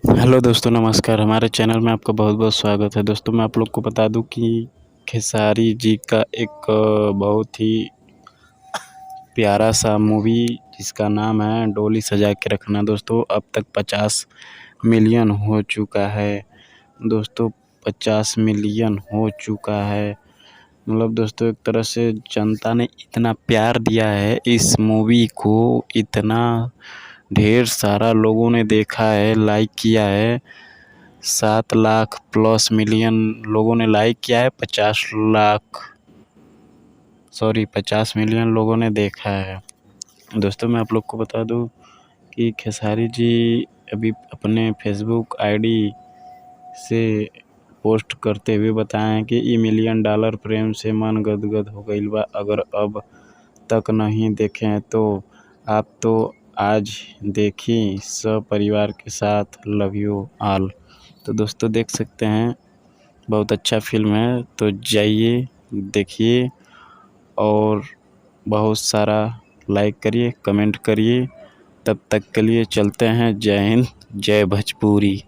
Hello दोस्तों, नमस्कार। हमारे चैनल में आपका बहुत बहुत स्वागत है। दोस्तों, मैं आप लोग को बता दूं कि खेसारी जी का एक बहुत ही प्यारा सा मूवी जिसका नाम है डोली सजा के रखना। दोस्तों, अब तक 50 मिलियन हो चुका है। दोस्तों, 50 मिलियन हो चुका है। मतलब दोस्तों, एक तरह से जनता ने इतना प्यार दिया है इस मूवी को, इतना ढेर सारा लोगों ने देखा है, लाइक किया है। 7 लाख प्लस मिलियन लोगों ने लाइक किया है। 50 मिलियन लोगों ने देखा है। दोस्तों, मैं आप लोग को बता दूं कि खेसारी जी अभी अपने फेसबुक आईडी से पोस्ट करते हुए बताएं कि $1 मिलियन प्रेम से मन गदगद हो गईल बा। अगर अब तक नहीं देखे हैं तो आप तो आज देखी सब परिवार के साथ, लव यू ऑल। तो दोस्तों, देख सकते हैं, बहुत अच्छा फिल्म है। तो जाइए देखिए और बहुत सारा लाइक करिए, कमेंट करिए। तब तक के लिए चलते हैं। जय हिंद, जय भोजपुरी।